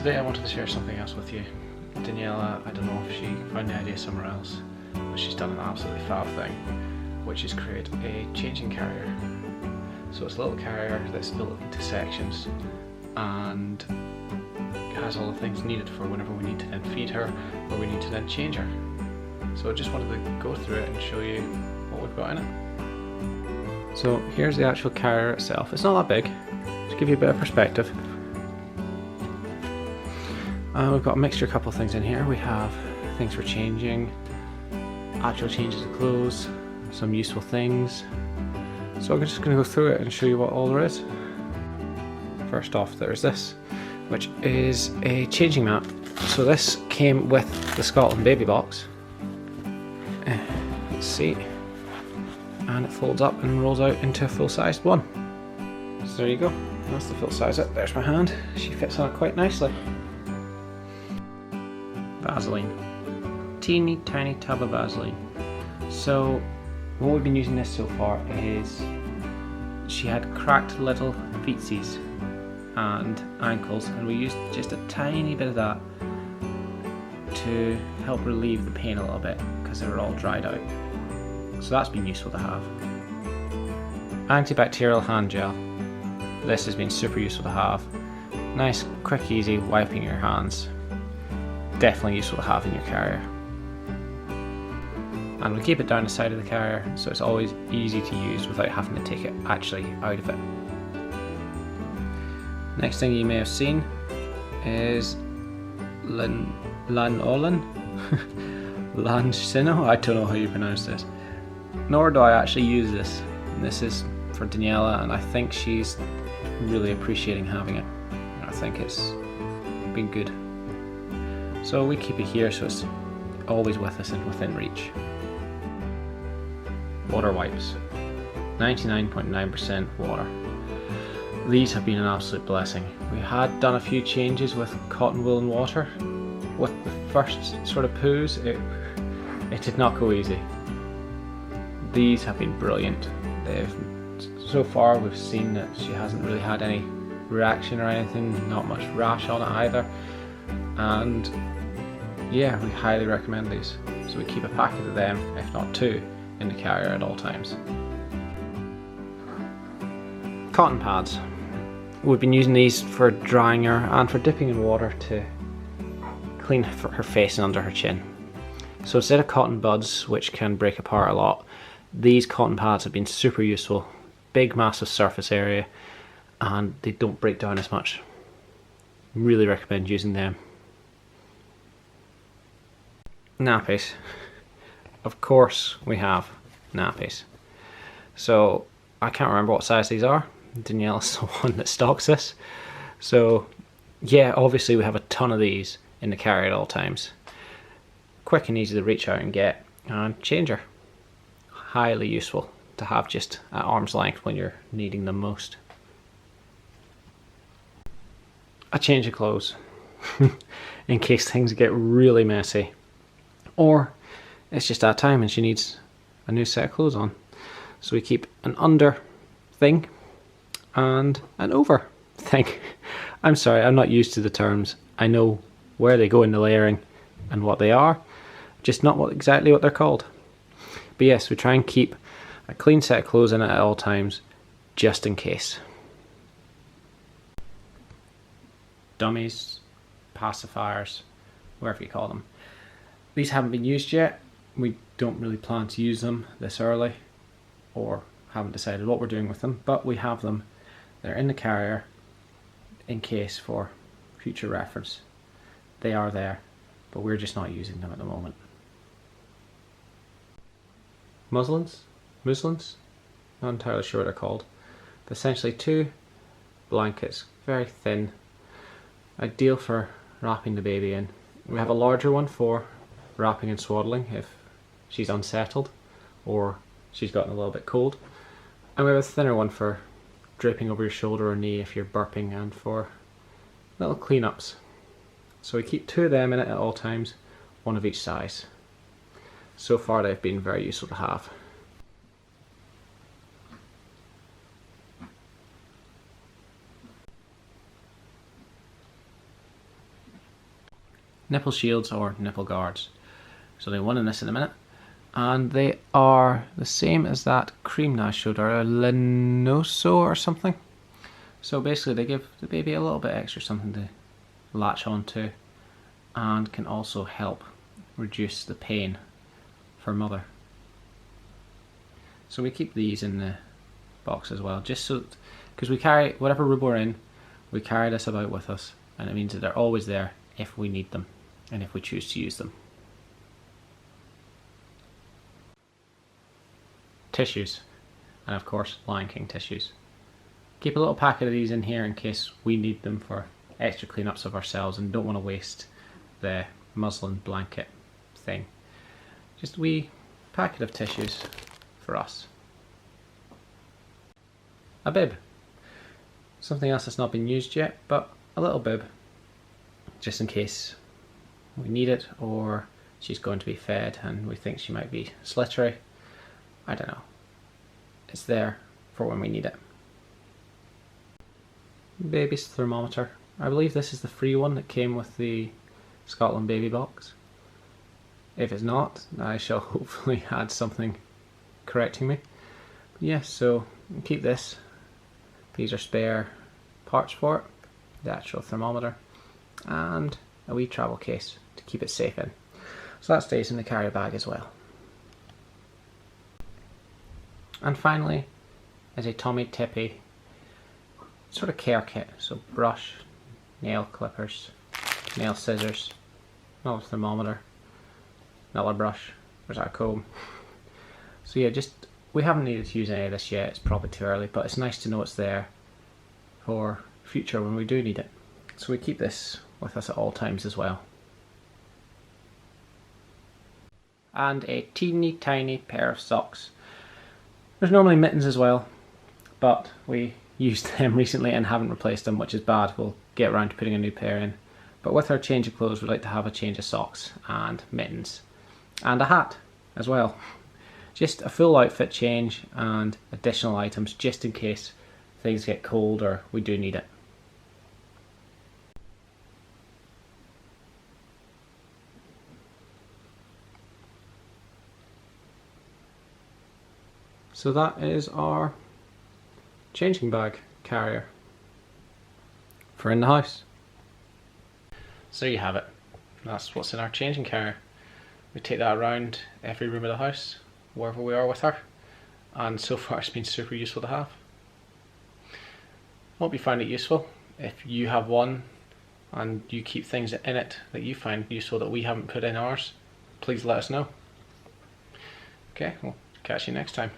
today I wanted to share something else with you. Daniella, I don't know if she found the idea somewhere else, but she's done an absolutely fab thing, which is create a changing carrier. So it's a little carrier that's built into sections and has all the things needed for whenever we need to then feed her or we need to then change her. So I just wanted to go through it and show you what we've got in it. So here's the actual carrier itself. It's not that big, to give you a bit of perspective. We've got a mixture, a couple of things in here. We have things for changing, actual changes of clothes, some useful things. So I'm just going to go through it and show you what all there is. First off, there's this, which is a changing mat. So this came with the Scotland baby box. Let's see. And it folds up and rolls out into a full-sized one. So there you go. That's the full size it. There's my hand. She fits on it quite nicely. Vaseline. Teeny tiny tub of Vaseline. So what we've been using this so far is she had cracked little feetsies and ankles, and we used just a tiny bit of that to help relieve the pain a little bit because they were all dried out. So that's been useful to have. Antibacterial hand gel. This has been super useful to have. Nice, quick, easy wiping your hands. Definitely useful to have in your carrier. And we'll keep it down the side of the carrier so it's always easy to use without having to take it actually out of it. Next thing you may have seen is Lin London Lunge. I don't know how you pronounce this. Nor do I actually use this. This is for Daniella, and I think she's really appreciating having it. I think it's been good. So we keep it here so it's always with us and within reach. Water wipes. 99.9% water. These have been an absolute blessing. We had done a few changes with cotton wool and water. With the first sort of poos, it did not go easy. These have been brilliant. So far we've seen that she hasn't really had any reaction or anything, not much rash on it either. And yeah, we highly recommend these. So we keep a packet of them, if not two, in the carrier at all times. Cotton pads. We've been using these for drying her and for dipping in water to clean her face and under her chin. So instead of cotton buds, which can break apart a lot, these cotton pads have been super useful. Big, massive surface area, and they don't break down as much. Really recommend using them. Nappies. Of course we have nappies. So I can't remember what size these are. Daniella's the one that stocks this. So yeah, obviously we have a ton of these in the carrier at all times. Quick and easy to reach out and get, and change her. Highly useful to have just at arm's length when you're needing them most. A change of clothes in case things get really messy, or it's just that time and she needs a new set of clothes on. So we keep an under thing and an over thing. I'm sorry, I'm not used to the terms. I know where they go in the layering and what they are, just not exactly what they're called. But yes, we try and keep a clean set of clothes in it at all times, just in case. Dummies, pacifiers, whatever you call them. These haven't been used yet. We don't really plan to use them this early, or haven't decided what we're doing with them, but we have them. They're in the carrier in case for future reference. They are there, but we're just not using them at the moment. Muslins? Not entirely sure what they're called. But essentially two blankets, very thin, ideal for wrapping the baby in. We have a larger one for wrapping and swaddling if she's unsettled or she's gotten a little bit cold. And we have a thinner one for draping over your shoulder or knee if you're burping, and for little cleanups. So we keep two of them in it at all times, one of each size. So far they've been very useful to have. nipple shields or nipple guards. So there'll be one in this in a minute. And they are the same as that cream I showed her, a Linoso or something. So basically they give the baby a little bit extra something to latch onto and can also help reduce the pain for mother. So we keep these in the box as well, just so, because we carry, whatever room we're in, we carry this about with us, and it means that they're always there if we need them and if we choose to use them. Tissues, and of course Lion King tissues. Keep a little packet of these in here in case we need them for extra cleanups of ourselves and don't want to waste the muslin blanket thing. Just a wee packet of tissues for us. A bib. Something else that's not been used yet, but a little bib. Just in case we need it or she's going to be fed and we think she might be slittery. I don't know. It's there for when we need it. Baby's thermometer. I believe this is the free one that came with the Scotland baby box. If it's not, I shall hopefully add something correcting me. But yes, so keep this. These are spare parts for it, the actual thermometer, and a wee travel case to keep it safe in. So that stays in the carrier bag as well. And finally is a Tommy Tippy sort of care kit. So brush, nail clippers, nail scissors, another thermometer, another brush, there's our comb. So yeah, just, we haven't needed to use any of this yet, it's probably too early, but it's nice to know it's there for future when we do need it. So we keep this with us at all times as well. And a teeny tiny pair of socks. There's normally mittens as well, but we used them recently and haven't replaced them, which is bad. We'll get around to putting a new pair in. But with our change of clothes, we'd like to have a change of socks and mittens and a hat as well. Just a full outfit change and additional items just in case things get cold or we do need it. So that is our changing bag carrier for in the house. So you have it. That's what's in our changing carrier. We take that around every room of the house, wherever we are with her, and so far it's been super useful to have. Hope you find it useful. If you have one and you keep things in it that you find useful that we haven't put in ours, please let us know. Okay, we'll catch you next time.